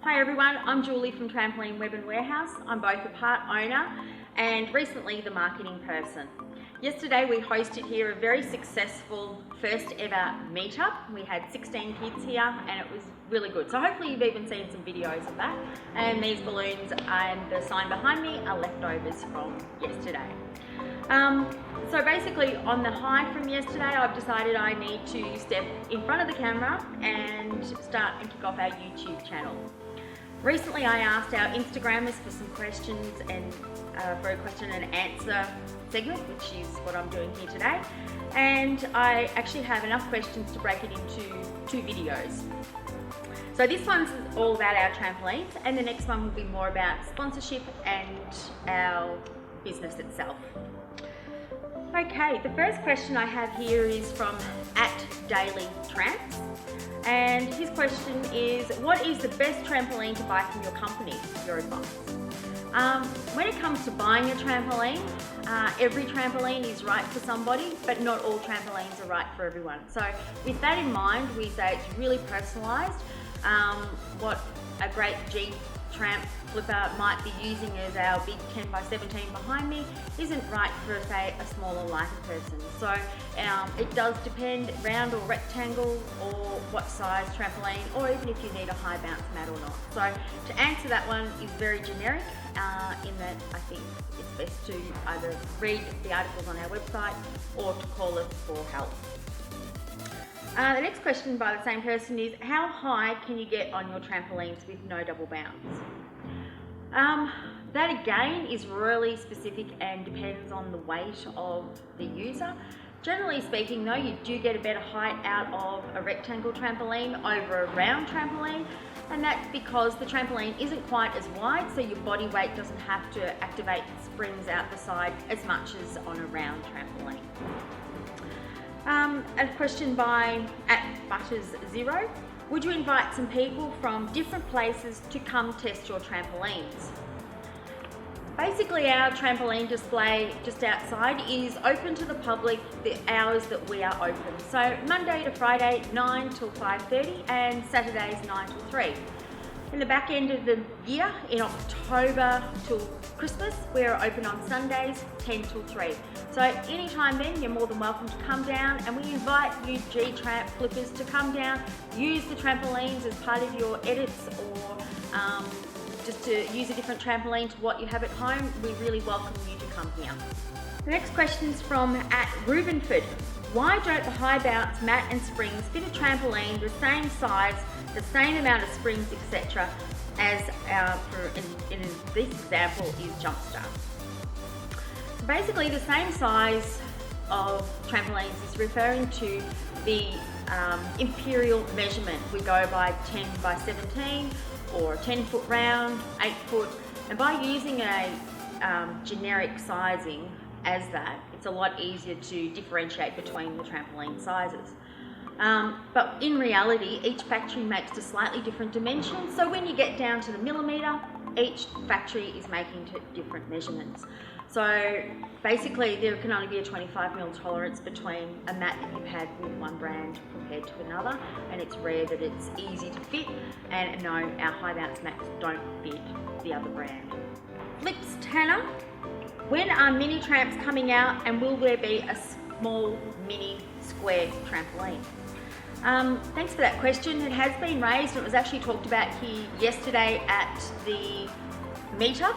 Hi everyone, I'm Julie from Trampoline Web and Warehouse. I'm both a part owner and recently the marketing person. Yesterday we hosted here a very successful first ever meetup. We had 16 kids here and it was really good. So hopefully you've even seen some videos of that. And these balloons and the sign behind me are leftovers from yesterday. So basically on the high from yesterday, I've decided I need to step in front of the camera and start and kick off our YouTube channel. Recently I asked our Instagrammers for some questions and for a question and answer segment, which is what I'm doing here today. And I actually have enough questions to break it into 2 videos. So this one's all about our trampolines and the next one will be more about sponsorship and our business itself. Okay, the first question I have here is from @DailyTramps, and his question is, what is the best trampoline to buy from your company? Your advice. When it comes to buying a trampoline, every trampoline is right for somebody, but not all trampolines are right for everyone. So with that in mind, we say it's really personalised. What a great G-Tramp flipper might be using as our big 10x17 behind me isn't right for, say, a smaller, lighter person. So it does depend, round or rectangle, or what size trampoline, or even if you need a high bounce mat or not. So to answer that one is very generic, in that I think it's best to either read the articles on our website or to call us for help. The next question by the same person is, how high can you get on your trampolines with no double bounce? That again is really specific and depends on the weight of the user. Generally speaking though, you do get a better height out of a rectangle trampoline over a round trampoline, and that's because the trampoline isn't quite as wide, so your body weight doesn't have to activate springs out the side as much as on a round trampoline. A question by @Butters0. Would you invite some people from different places to come test your trampolines? Basically our trampoline display just outside is open to the public the hours that we are open. So Monday to Friday 9 till 5:30 and Saturdays 9 till 3. In the back end of the year, in October till Christmas, we're open on Sundays 10 till 3. So anytime then, you're more than welcome to come down, and we invite you G-Tramp flippers to come down, use the trampolines as part of your edits, or just to use a different trampoline to what you have at home. We really welcome you to come here. The next question is from @Rubenford. Why don't the high bounce mat and springs fit a trampoline the same size, the same amount of springs, etc. as in this example is Jumpstart? So basically the same size of trampolines is referring to the imperial measurement. We go by 10x17 or 10-foot round, 8-foot, and by using a generic sizing as that, it's a lot easier to differentiate between the trampoline sizes. But in reality, each factory makes a slightly different dimension, so when you get down to the millimetre, each factory is making different measurements. So basically there can only be a 25mm tolerance between a mat that you've had with one brand compared to another, and it's rare that it's easy to fit, and no, our high bounce mats don't fit the other brand. Flips Tanner, when are mini tramps coming out, and will there be a small mini square trampoline? Thanks for that question. It has been raised, and it was actually talked about here yesterday at the meetup.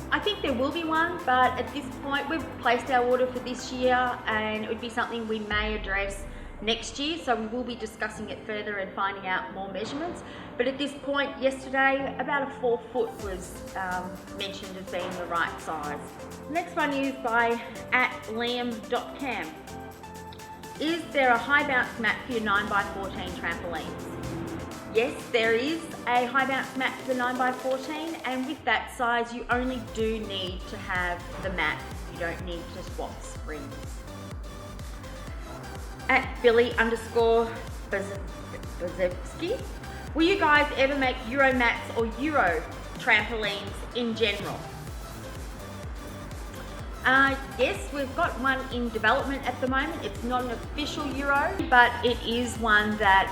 I think there will be one, but at this point we've placed our order for this year, and it would be something we may address next year, so we will be discussing it further and finding out more measurements. But at this point, yesterday, about a 4-foot was mentioned as being the right size. The next one is by @Liam.cam. Is there a high bounce mat for your 9x14 trampolines? Yes, there is a high bounce mat for the 9x14, and with that size you only do need to have the mat. You don't need to swap springs. @Billy_Bazewski. Will you guys ever make Euro mats or Euro trampolines in general? Yes, we've got one in development at the moment. It's not an official Euro, but it is one that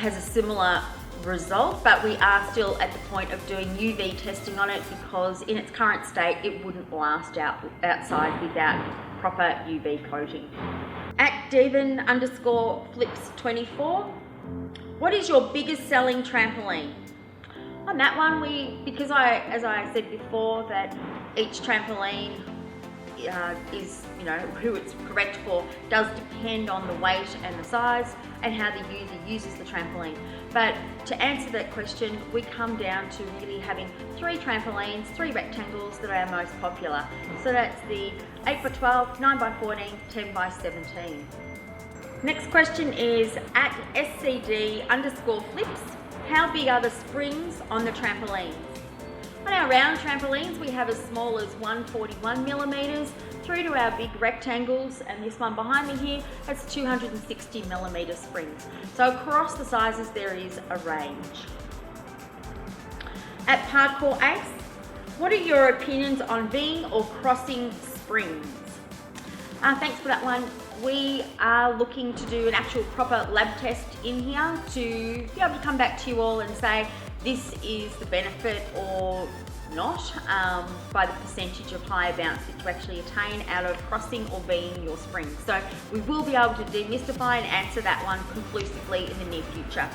has a similar result, but we are still at the point of doing UV testing on it because in its current state it wouldn't last outside without proper UV coating. At Devon_flips24, what is your biggest selling trampoline? On that one, because as I said before, that each trampoline is, who it's correct for does depend on the weight and the size and how the user uses the trampoline. But to answer that question, we come down to really having 3 trampolines, 3 rectangles that are our most popular. So that's the 8x12, 9x14, 10x17. Next question is at SCD_flips. How big are the springs on the trampolines? On our round trampolines, we have as small as 141 millimeters through to our big rectangles, and this one behind me here has 260 millimeter springs. So across the sizes there is a range. At Parkour Ace, what are your opinions on V or crossing springs? Thanks for that one. We are looking to do an actual proper lab test in here to be able to come back to you all and say this is the benefit or not by the percentage of higher bounce that you actually attain out of crossing or being your springs. So we will be able to demystify and answer that one conclusively in the near future.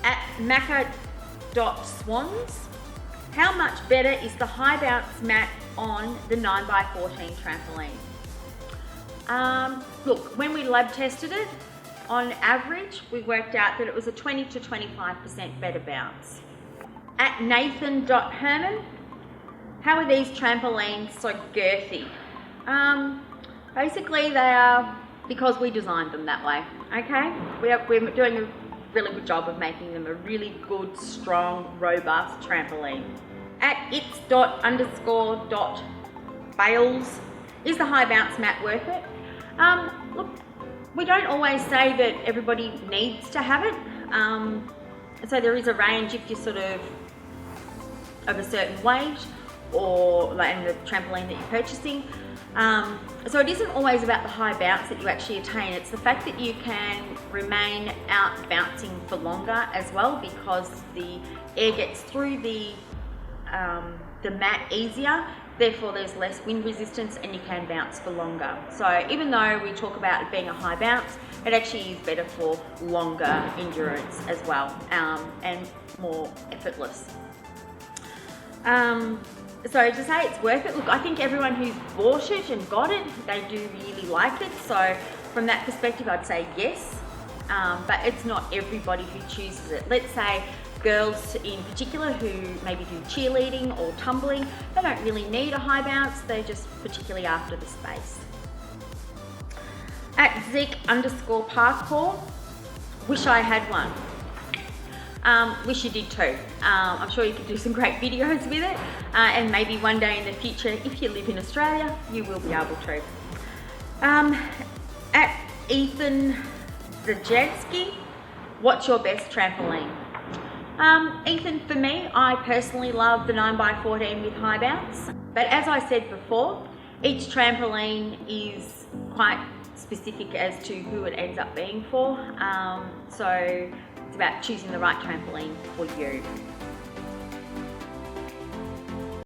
At Macca.swans, how much better is the high bounce mat on the 9x14 trampoline? Look, when we lab tested it, on average, we worked out that it was a 20 to 25% better bounce. At Nathan.Herman, how are these trampolines so girthy? Basically, they are because we designed them that way, okay? We're doing a really good job of making them a really good, strong, robust trampoline. At its._.bales, is the high bounce mat worth it? Look, we don't always say that everybody needs to have it. So there is a range if you're sort of a certain weight or like in the trampoline that you're purchasing. So it isn't always about the high bounce that you actually attain. It's the fact that you can remain out bouncing for longer as well because the air gets through the mat easier. Therefore, there's less wind resistance and you can bounce for longer. So even though we talk about it being a high bounce, it actually is better for longer endurance as well and more effortless. So to say it's worth it, look, I think everyone who's bought it and got it, they do really like it. So from that perspective, I'd say yes, but it's not everybody who chooses it. Let's say girls in particular who maybe do cheerleading or tumbling, they don't really need a high bounce, they're just particularly after the space. At Zeke_parkour, wish I had one. Wish you did too. I'm sure you could do some great videos with it, and maybe one day in the future, if you live in Australia, you will be able to. At Ethan Zajansky, what's your best trampoline? Ethan, for me, I personally love the 9x14 with high bounce, but as I said before, each trampoline is quite specific as to who it ends up being for, so it's about choosing the right trampoline for you.